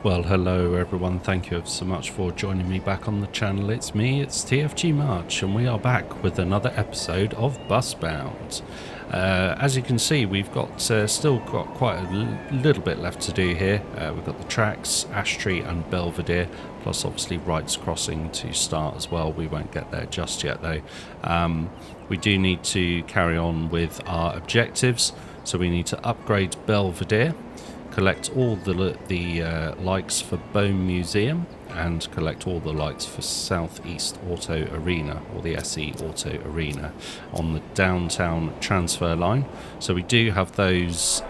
Well, hello everyone, thank you so much for joining me back on the channel. It's me, it's TFGMARCH, and we are back with another episode of Busbound. As you can see, we've got still got quite a little bit left to do here. We've got the tracks, Ashtree and Belvedere, plus obviously Wrights Crossing to start as well. We won't get there just yet though. We do need to carry on with our objectives, so we need to upgrade Belvedere, collect all the likes for Bone Museum, and collect all the likes for Southeast Auto Arena, or the SE Auto Arena, on the downtown transfer line. So we do have those.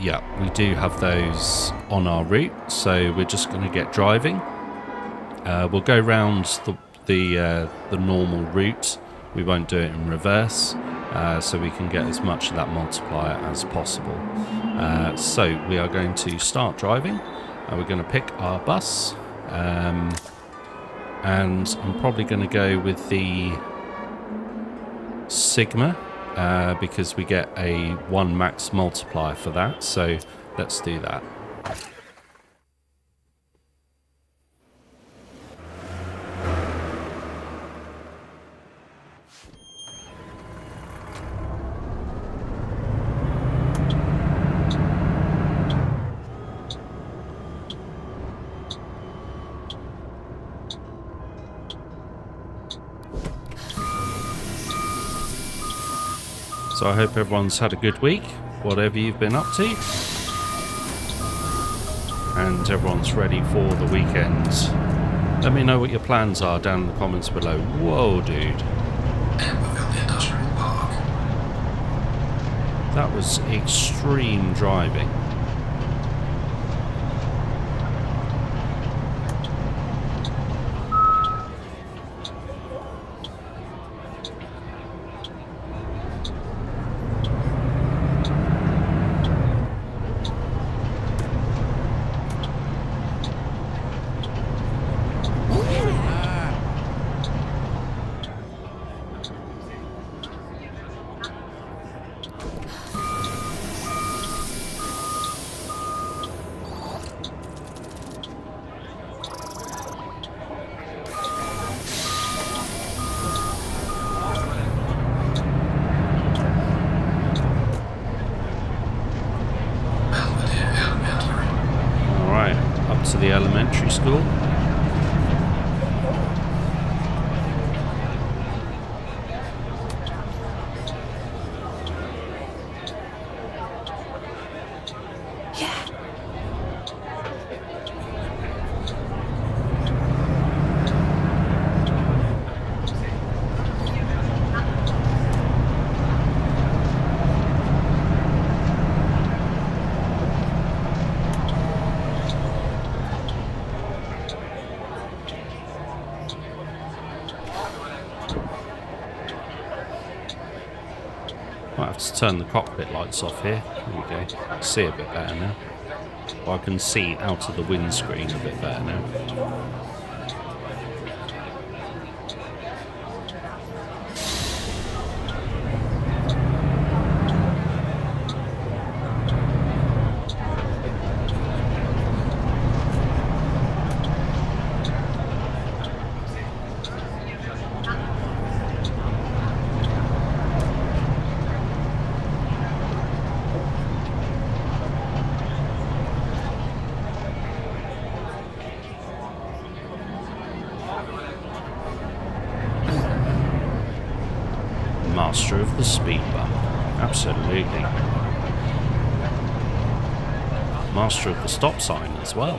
We do have those on our route. So we're just going to get driving. We'll go round the normal route. We won't do it in reverse. So we can get as much of that multiplier as possible. So we are going to start driving. We're going to pick our bus, and I'm probably going to go with the Sigma because we get a 1 max multiplier for that. So let's do that. So I hope everyone's had a good week, whatever you've been up to, and everyone's ready for the weekend. Let me know what your plans are down in the comments below. Whoa, dude. That was extreme driving. To the elementary school. Might have to turn the cockpit lights off here. There we go. See a bit better now. Or I can see out of the windscreen a bit better now. Master of the speed bump. Absolutely. Master of the stop sign as well.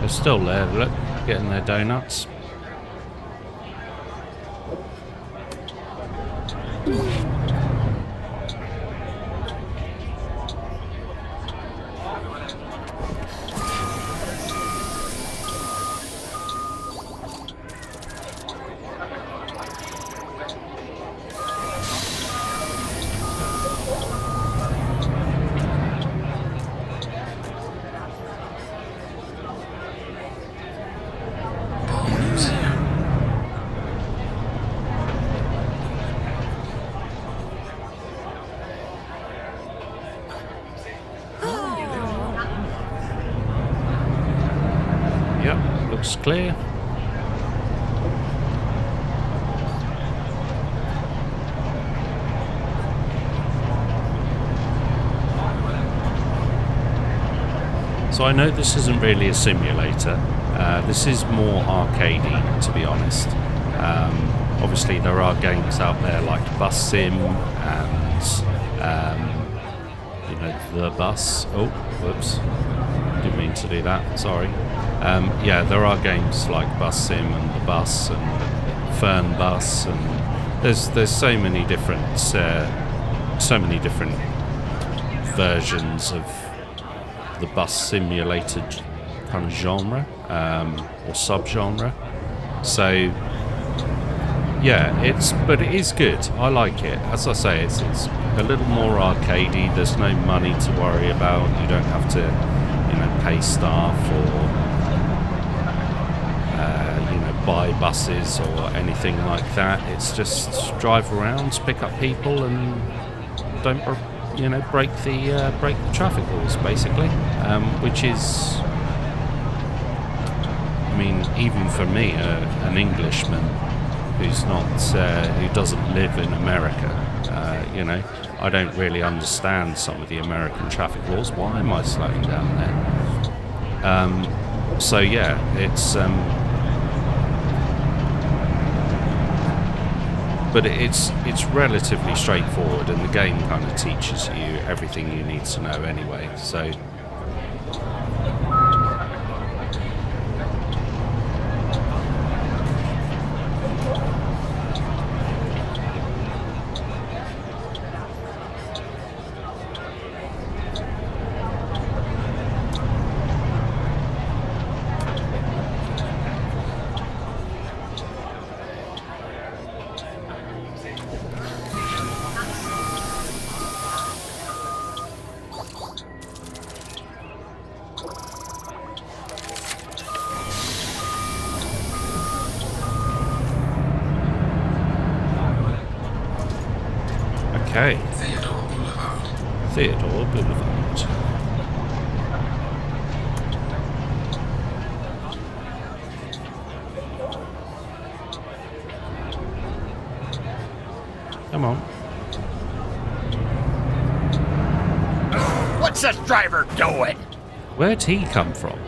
They're still there, look, getting their donuts. Yep, looks clear. So I know this isn't really a simulator. This is more arcadey, to be honest. Obviously, there are games out there like Bus Sim and you know, the bus. Oh, whoops! Didn't mean to do that. Sorry. Yeah, there are games like Bus Sim and the Bus and Fern Bus, and there's so many different versions of the bus simulated kind of genre or subgenre. So yeah, but it is good. I like it. As I say, it's a little more arcadey. There's no money to worry about. You don't have to, you know, pay staff or you know, buy buses or anything like that. It's just drive around, pick up people, and don't you know, break the traffic laws, basically, which is, I mean, even for me, an Englishman who's not who doesn't live in America, you know, I don't really understand some of the American traffic laws. Why am I slowing down there? So yeah, but it's relatively straightforward, and the game kind of teaches you everything you need to know anyway. So okay. Theodore Boulevard. Come on. What's this driver doing? Where'd he come from?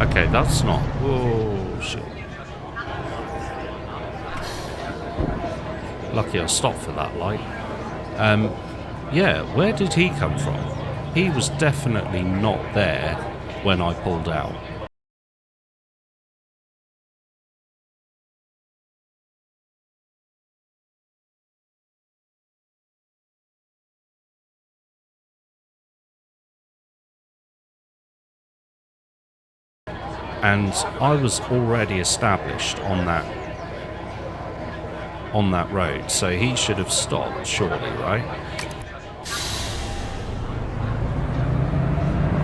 Okay, that's not... Oh, shit. Lucky I stopped for that light. Yeah, where did he come from? He was definitely not there when I pulled out. And I was already established on that road, so he should have stopped, surely, right?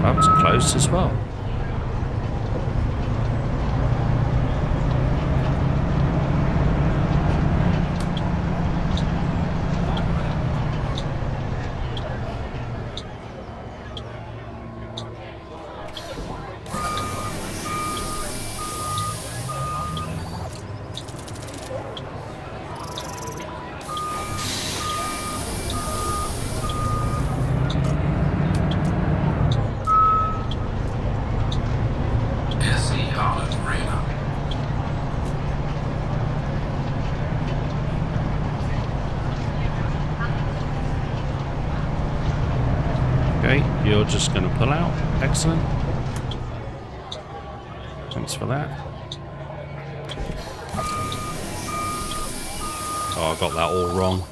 That was close as well. Okay, you're just going to pull out. Excellent. Thanks for that. Oh, I got that all wrong.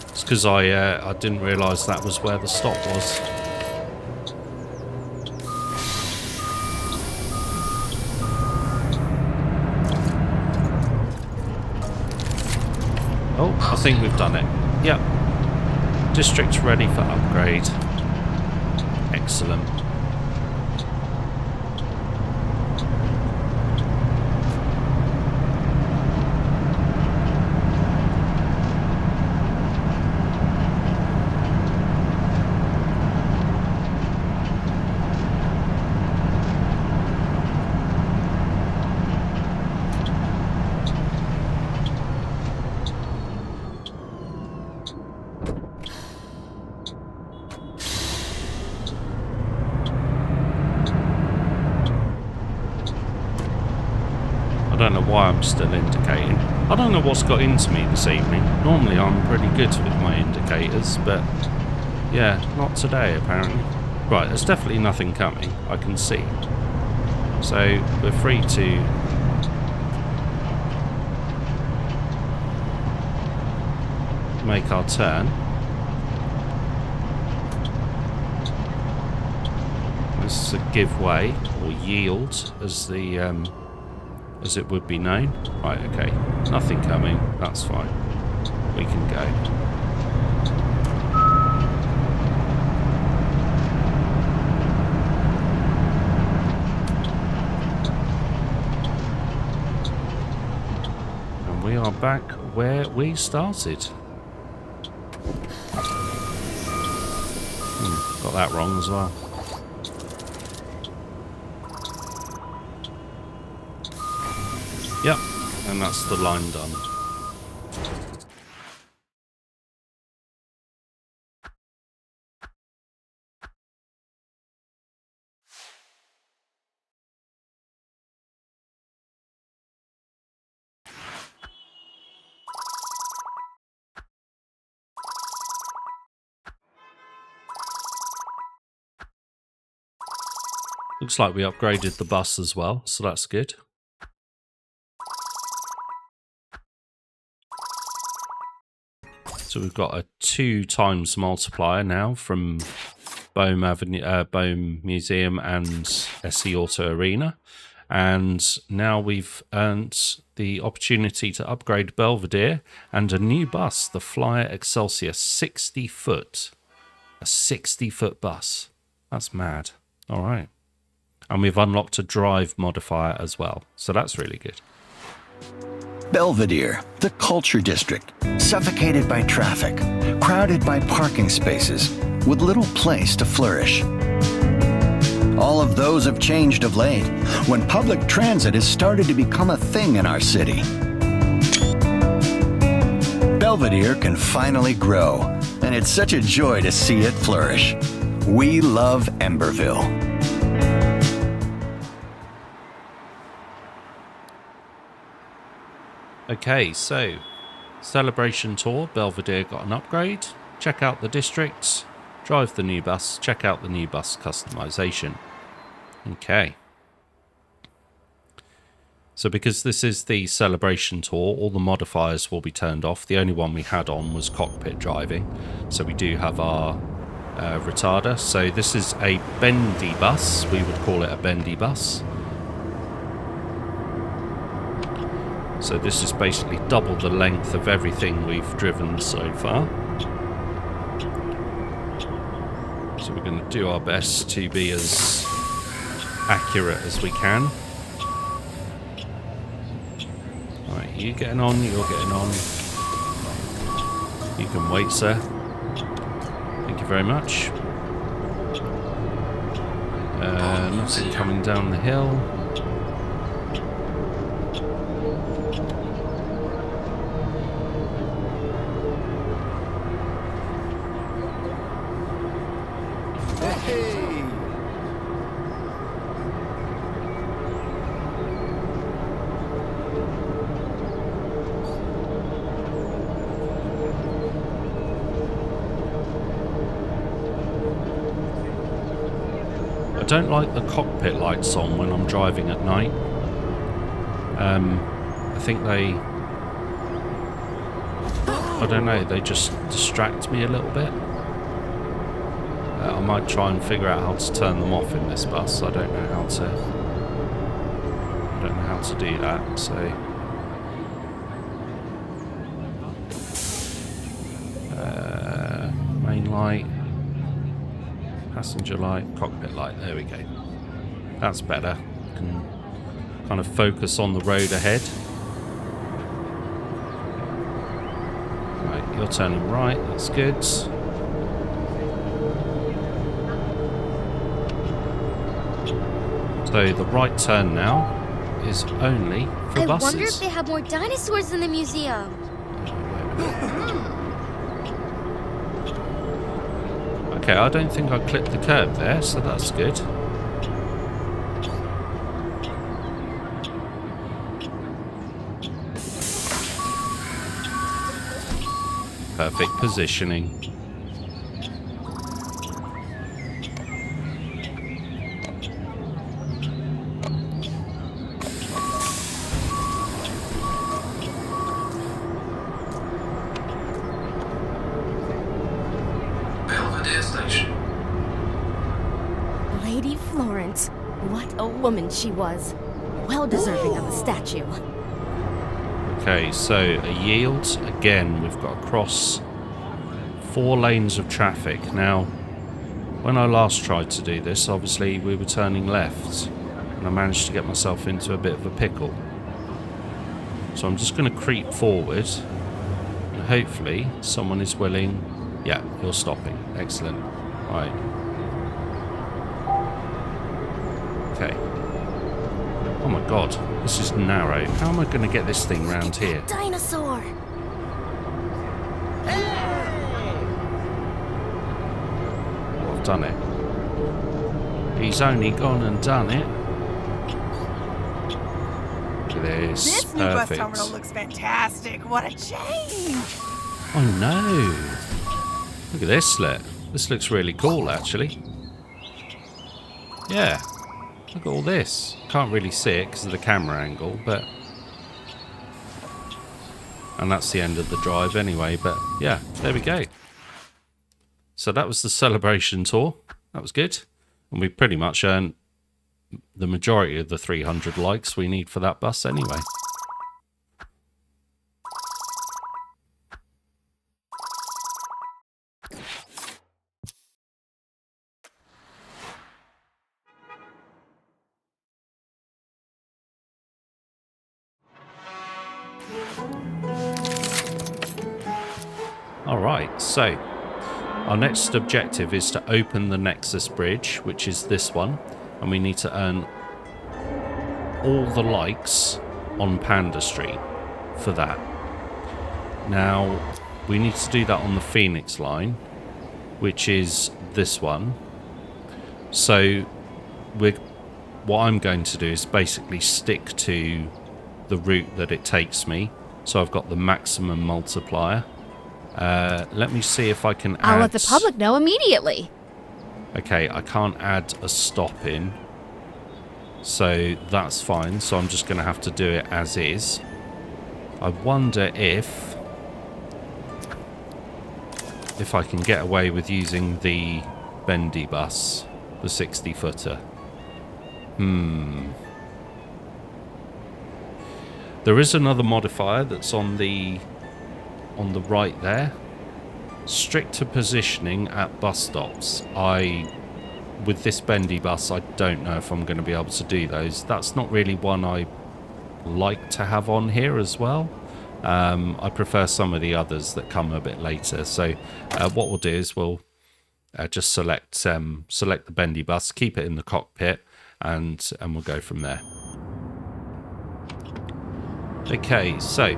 It's because I didn't realise that was where the stop was. Oh, I think we've done it. Yep. District's ready for upgrade. Excellent. don't know why I'm still indicating. I don't know what's got into me this evening. Normally I'm pretty good with my indicators, but yeah, not today apparently. Right, there's definitely nothing coming, I can see. So we're free to make our turn. This is a give way, or yield, as it would be known. Right, okay. Nothing coming. That's fine. We can go. And we are back where we started. Got that wrong as well. Yep, and that's the line done. Looks like we upgraded the bus as well, so that's good. So we've got a 2 times multiplier now from Bohm Museum and SE Auto Arena. And now we've earned the opportunity to upgrade Belvedere and a new bus, the Flyer Excelsior, 60 foot. A 60-foot bus. That's mad. All right. And we've unlocked a drive modifier as well. So that's really good. Belvedere, the culture district, suffocated by traffic, crowded by parking spaces, with little place to flourish. All of those have changed of late, when public transit has started to become a thing in our city. Belvedere can finally grow, and it's such a joy to see it flourish. We love Emberville. Okay, so Celebration Tour, Belvedere got an upgrade. Check out the districts, drive the new bus, check out the new bus customization. Okay. So because this is the Celebration Tour, all the modifiers will be turned off. The only one we had on was cockpit driving. So we do have our retarder. So this is a bendy bus. We would call it a bendy bus. So this is basically double the length of everything we've driven so far. So we're going to do our best to be as accurate as we can. Right, you getting on, you're getting on. You can wait, sir. Thank you very much. Nothing coming down the hill. I don't like the cockpit lights on when I'm driving at night. I think they... I don't know, they just distract me a little bit. I might try and figure out how to turn them off in this bus. I don't know how to... I don't know how to do that, so... main light... Passenger light, cockpit light, there we go. That's better. Can kind of focus on the road ahead. Right, you're turning right, that's good. So the right turn now is only for buses. I wonder if they have more dinosaurs in the museum. Okay, I don't think I clipped the curb there, so that's good. Perfect positioning. Belvedere Station. Lady Florence. What a woman she was. Well deserving of a statue. Okay, so a yield. Again, we've got to cross 4 lanes of traffic. Now, when I last tried to do this, obviously we were turning left, and I managed to get myself into a bit of a pickle. So I'm just going to creep forward, and hopefully someone is willing. Yeah, you're stopping. Excellent. Right. Okay. Oh my god, this is narrow. How am I going to get this thing round here? Dinosaur! Oh, I've done it. He's only gone and done it. Look at this. This new bus Perfect. terminal looks fantastic. What a change! Oh no. Look at this slit. This looks really cool, actually. Yeah. Look at all this. Can't really see it because of the camera angle, but... And that's the end of the drive anyway, but yeah, there we go. So that was the celebration tour. That was good. And we pretty much earned the majority of the 300 likes we need for that bus anyway. Alright, so our next objective is to open the Nexus Bridge, which is this one, and we need to earn all the likes on Panda Street for that. Now, we need to do that on the Phoenix line, which is this one. So, what I'm going to do is basically stick to the route that it takes me, so I've got the maximum multiplier. Let me see if I can add... I'll let the public know immediately. Okay, I can't add a stop in. So that's fine. So I'm just going to have to do it as is. I wonder if I can get away with using the bendy bus, the 60-footer. There is another modifier that's on the right there. Stricter positioning at bus stops. With this bendy bus, I don't know if I'm going to be able to do those. That's not really one I like to have on here as well. I prefer some of the others that come a bit later. So what we'll do is we'll just select the bendy bus, keep it in the cockpit, and we'll go from there. Okay, so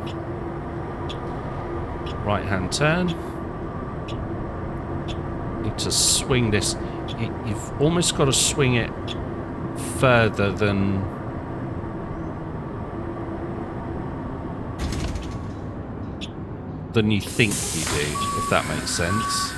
right hand turn. Need to swing this. You've almost got to swing it further than you think you do, if that makes sense.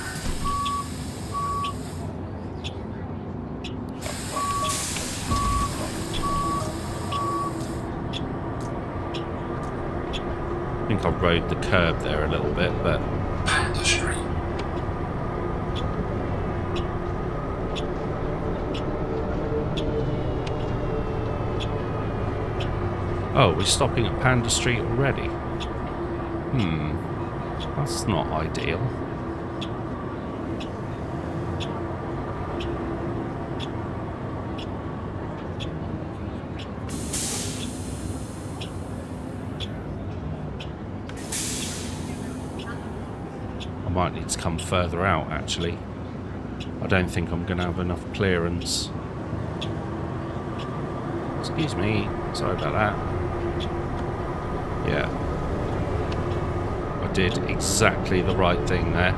I think I rode the curb there a little bit, but Panda Street. oh, we're stopping at Panda Street already. That's not ideal. I might need to come further out, actually. I don't think I'm going to have enough clearance. Excuse me. Sorry about that. Yeah. I did exactly the right thing there.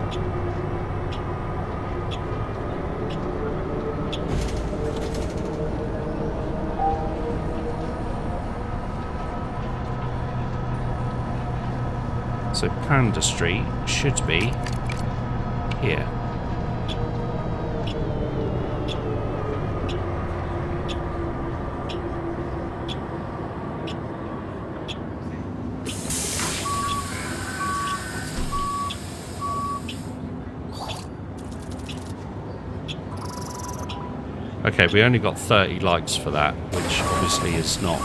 So Panda Street should be here. Okay, we only got 30 likes for that, which obviously is not...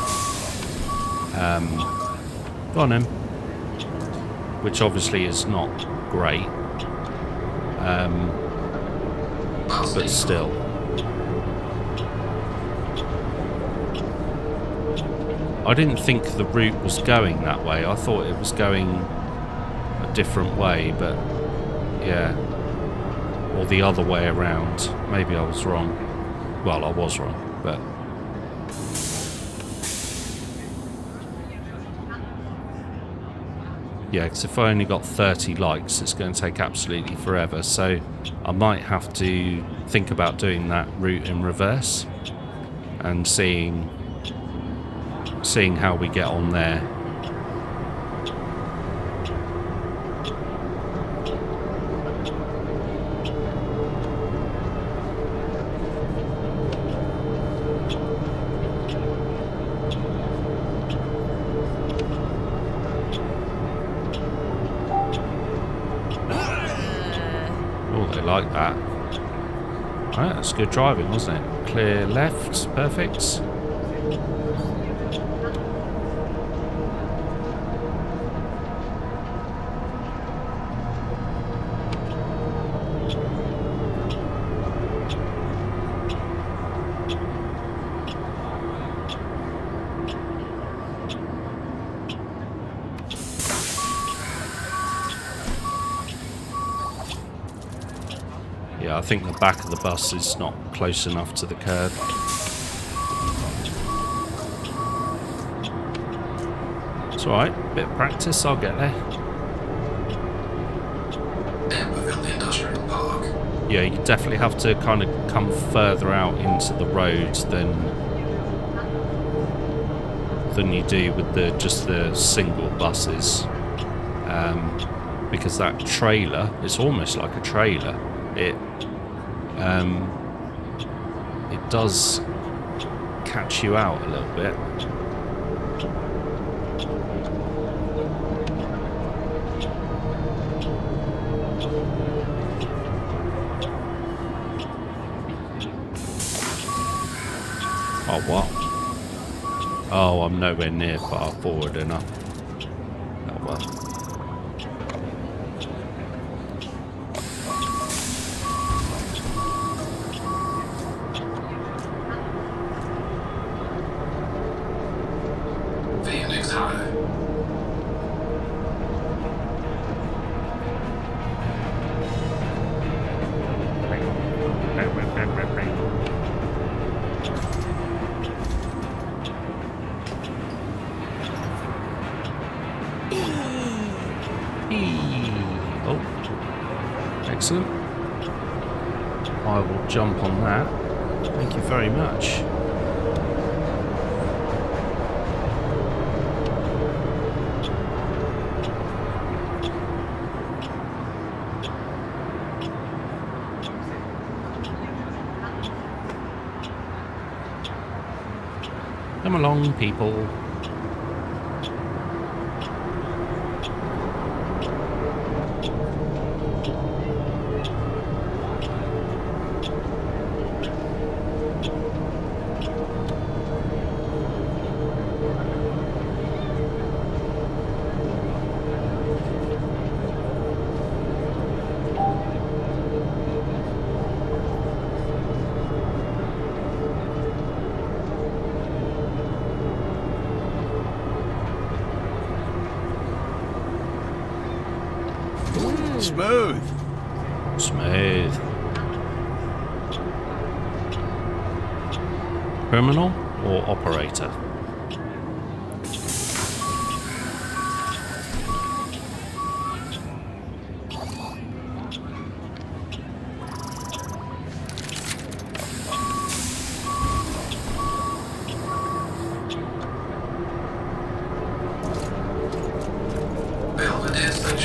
go on then. Which obviously is not great. But still. I didn't think the route was going that way. I thought it was going a different way, but yeah. Or the other way around. Maybe I was wrong. Well, I was wrong, but... yeah, because if I only got 30 likes, it's going to take absolutely forever. So I might have to think about doing that route in reverse and seeing how we get on there. Like that. Right, that's good driving, wasn't it? Clear left, perfect. Yeah, I think the back of the bus is not close enough to the curb. It's alright, bit of practice, I'll get there. And within the industrial park. Yeah, you definitely have to kind of come further out into the road than you do with just the single buses. Because that trailer, it's almost like a trailer. It does catch you out a little bit. Oh, what? Oh, I'm nowhere near far forward enough. Oh, well. Oh, excellent. I will jump on that. Thank you very much. Come along, people. Smooth. Smooth. Criminal or operator? Belvedere Station.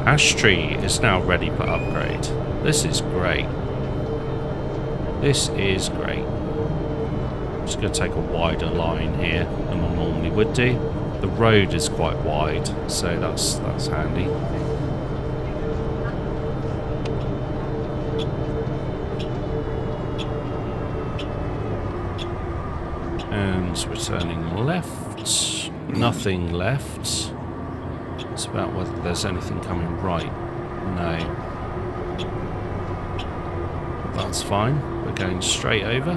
Ash tree is now ready for upgrade. This is great. This is great. I'm just going to take a wider line here than I normally would do. The road is quite wide, so that's handy. And we're turning left. Nothing left. It's about whether there's anything coming right. No. That's fine. We're going straight over.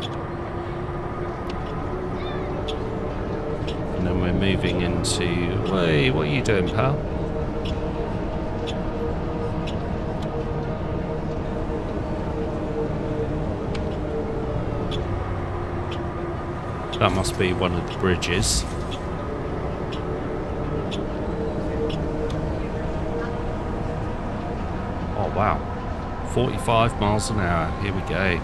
And then we're moving into... Hey, what are you doing, pal? That must be one of the bridges. Oh, wow. 45 miles an hour. Here we go.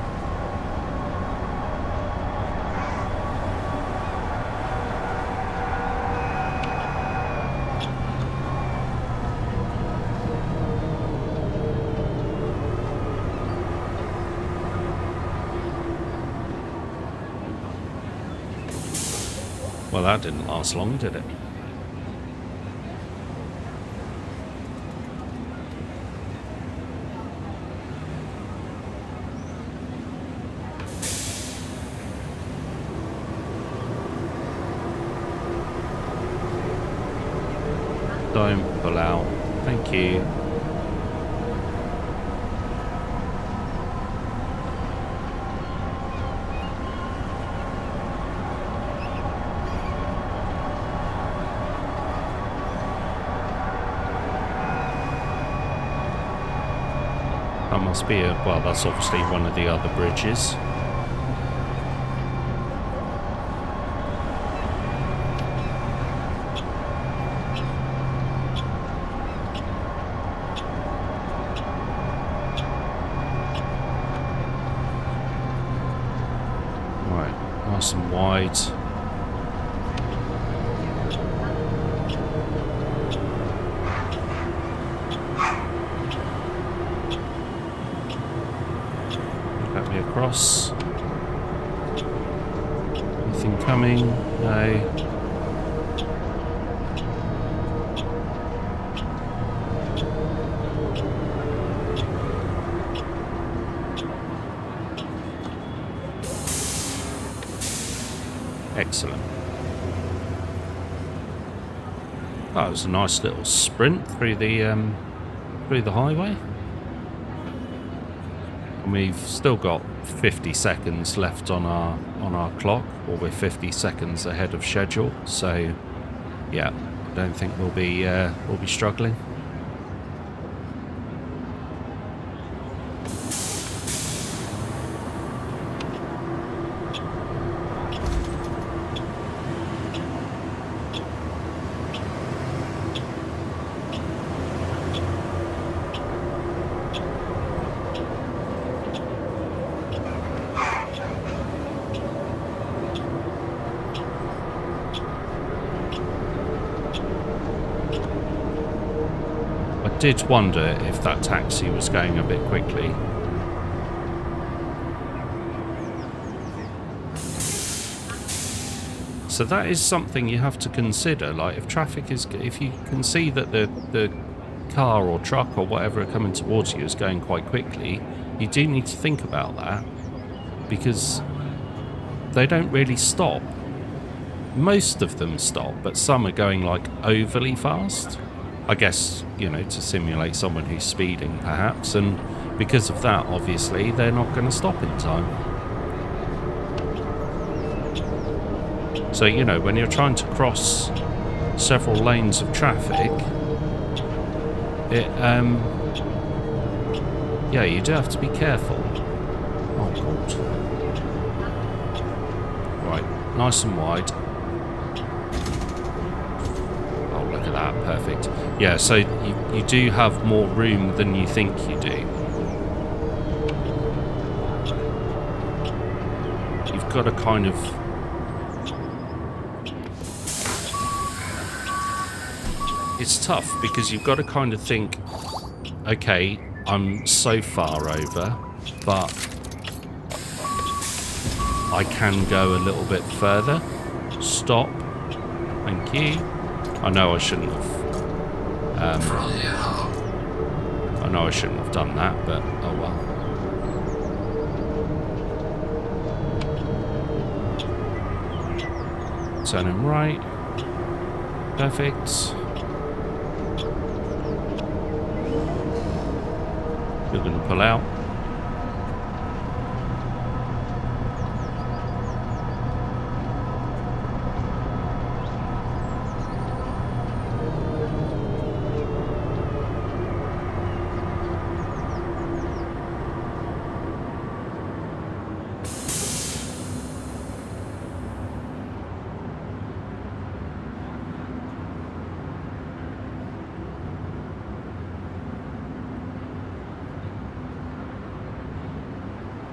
Well, that didn't last long, did it? Don't pull out. Thank you. That must be a... Well, that's obviously one of the other bridges. Nice and wide. Let me across. Anything coming? No. Excellent. That was a nice little sprint through the highway. And we've still got 50 seconds left on our clock, or we're 50 seconds ahead of schedule. So, yeah, I don't think we'll be struggling. I did wonder if that taxi was going a bit quickly. So that is something you have to consider. Like, if you can see that the car or truck or whatever coming towards you is going quite quickly, you do need to think about that, because they don't really stop. Most of them stop, but some are going like overly fast. I guess, you know, to simulate someone who's speeding, perhaps, and because of that, obviously, they're not going to stop in time. So, you know, when you're trying to cross several lanes of traffic, yeah, you do have to be careful. Oh, God. Right, nice and wide. Look at that, perfect. Yeah, so you do have more room than you think you do. You've got to kind of... It's tough because you've got to kind of think, okay, I'm so far over, but I can go a little bit further. Stop. Thank you. I know I shouldn't have. I know I shouldn't have done that, but oh well. Turning right. Perfect. You're going to pull out.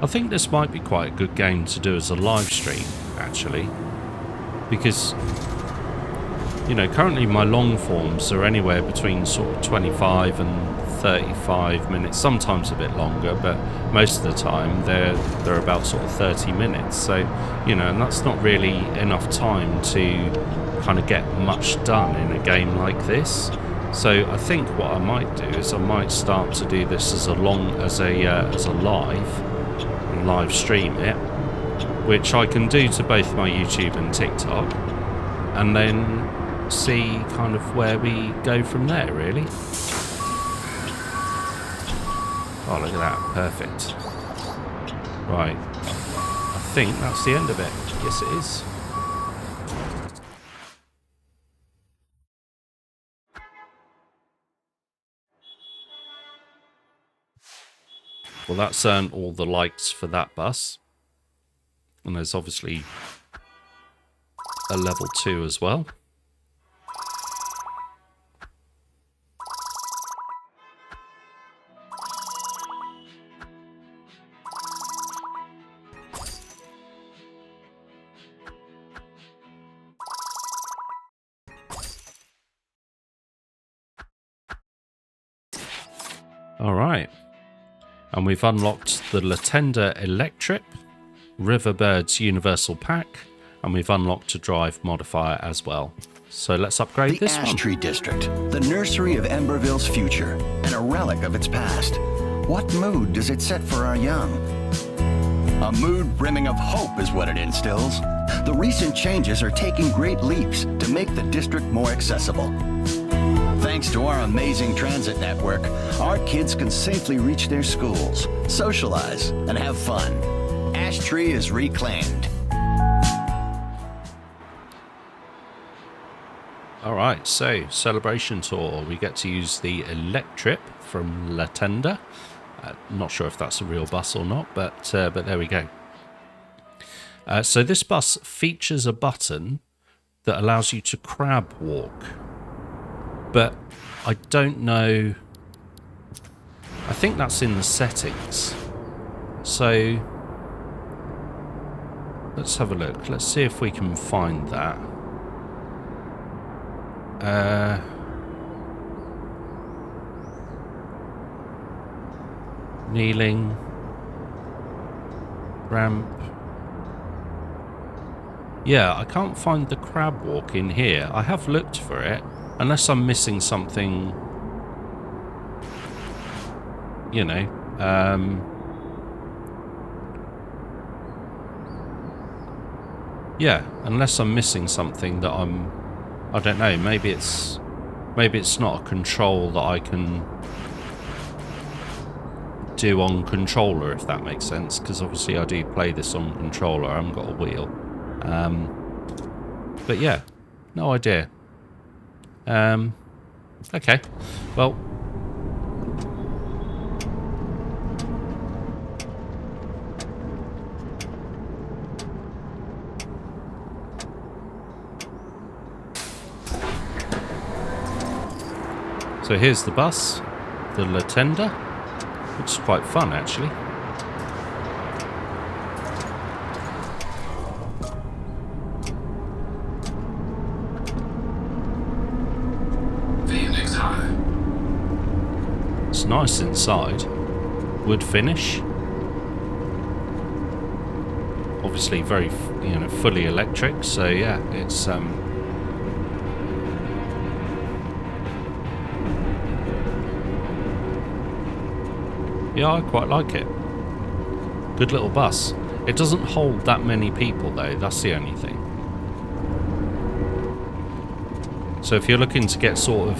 I think this might be quite a good game to do as a live stream, actually, because, you know, currently my long forms are anywhere between sort of 25 and 35 minutes, sometimes a bit longer, but most of the time they're about sort of 30 minutes. So, you know, and that's not really enough time to kind of get much done in a game like this. So I think what I might do is I might start to do this as a live stream it, which I can do to both my YouTube and TikTok, and then see kind of where we go from there, really. Oh, look at that. Perfect. Right. I think that's the end of it. Yes, it is. Well, that's earned all the likes for that bus. And there's obviously a level 2 as well. All right. And we've unlocked the Latender Electric, Riverbird's Universal Pack, and we've unlocked a drive modifier as well. So let's upgrade this one. The Ash Tree District, the nursery of Emberville's future, and a relic of its past. What mood does it set for our young? A mood brimming of hope is what it instills. The recent changes are taking great leaps to make the district more accessible. Thanks to our amazing transit network, our kids can safely reach their schools, socialize, and have fun. Ash Tree is reclaimed. Alright, so Celebration Tour. We get to use the Electric from Latender. Not sure if that's a real bus or not, but there we go. So this bus features a button that allows you to crab walk. But I don't know. I think that's in the settings. So let's have a look. Let's see if we can find that. Kneeling. Ramp. Yeah, I can't find the crab walk in here. I have looked for it. Unless I'm missing something, you know, yeah, unless I'm missing something that I don't know, maybe it's not a control that I can do on controller, if that makes sense, because obviously I do play this on controller, I haven't got a wheel. But yeah, no idea. Okay, well, so here's the bus, the Latender, which is quite fun actually. nice inside. Wood finish. Obviously very, fully electric, so yeah, it's yeah, I quite like it. Good little bus. It doesn't hold that many people though, that's the only thing. So if you're looking to get sort of,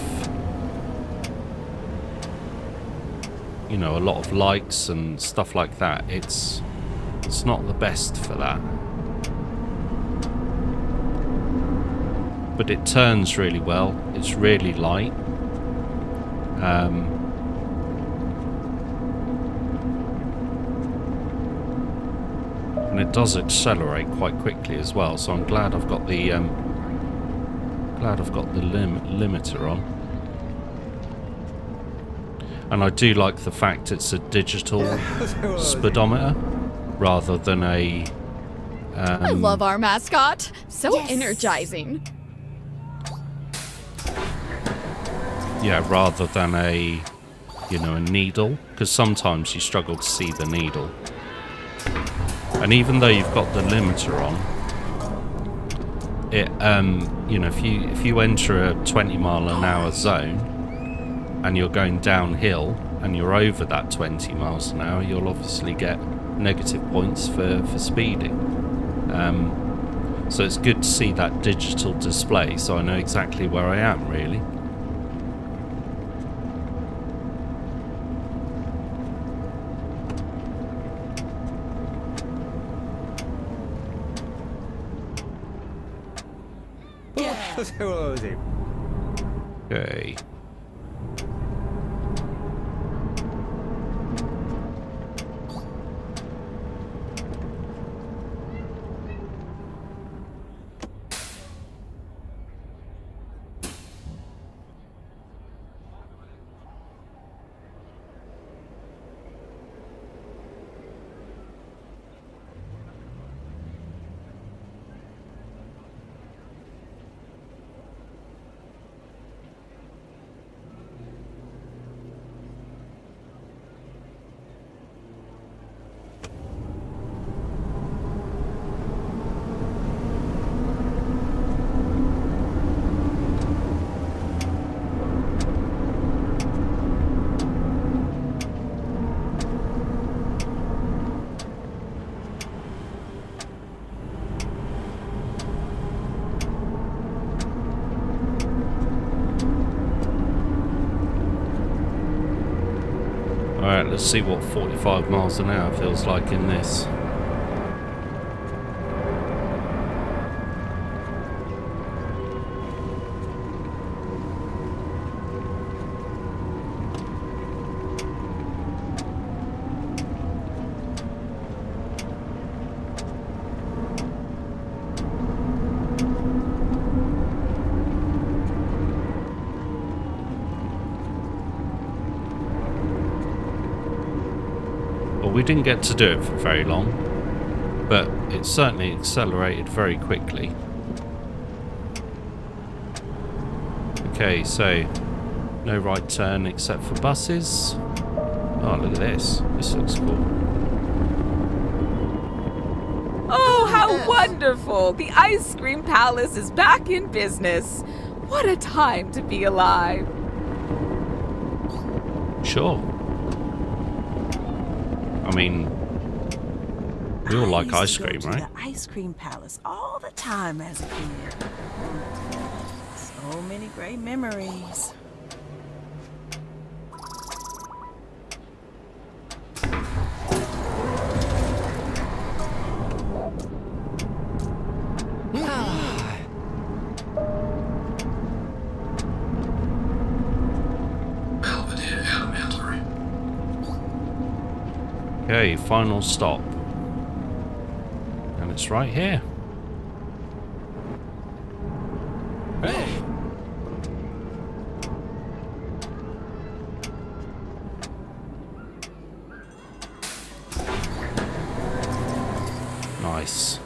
a lot of likes and stuff like that, it's not the best for that. But it turns really well. It's really light. And it does accelerate quite quickly as well. So I'm glad I've got the limiter on. And I do like the fact it's a digital speedometer rather than a... I love our mascot. So energizing. Yeah, rather than a needle. Because sometimes you struggle to see the needle. And even though you've got the limiter on, it, if you enter a 20-mile-an-hour zone and you're going downhill and you're over that 20 miles an hour, you'll obviously get negative points for speeding. So it's good to see that digital display, so I know exactly where I am, really. Okay. Alright, let's see what 45 miles an hour feels like in this. We didn't get to do it for very long, but it certainly accelerated very quickly. Okay, so no right turn except for buses. Oh, look at this. This looks cool. Oh, how wonderful! The Ice Cream Palace is back in business. What a time to be alive. Sure. I mean, we all like ice cream, right? The Ice Cream Palace all the time as a kid. So many great memories. Belvedere Elementary. Okay, final stop. And it's right here. Hey! Nice.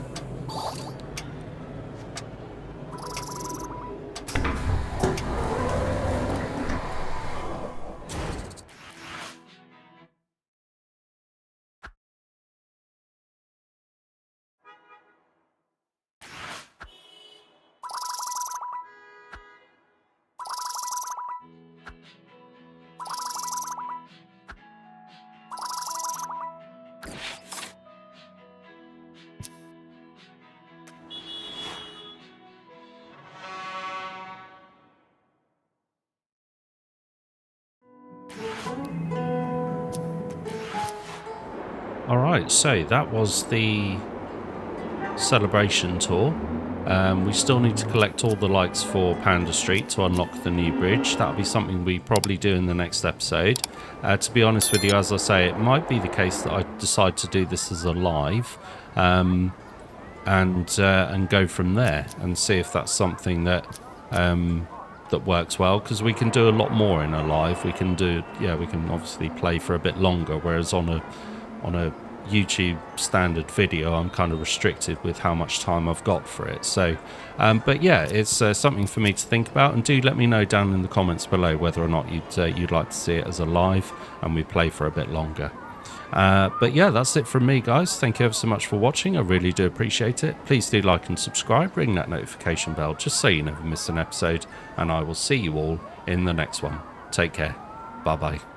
Right, so that was the celebration tour. We still need to collect all the lights for Panda Street to unlock the new bridge. That'll be something we probably do in the next episode. To be honest with you, as I say, it might be the case that I decide to do this as a live, and go from there and see if that's something that that works well, because we can do a lot more in a live. We can obviously play for a bit longer, whereas on a YouTube standard video I'm kind of restricted with how much time I've got for it. So but yeah, it's something for me to think about, and do let me know down in the comments below whether or not you'd like to see it as a live and we play for a bit longer. But yeah, that's it from me, guys. Thank you ever so much for watching. I really do appreciate it. Please do like and subscribe, ring that notification bell just so you never miss an episode, and I will see you all in the next one. Take care. Bye bye.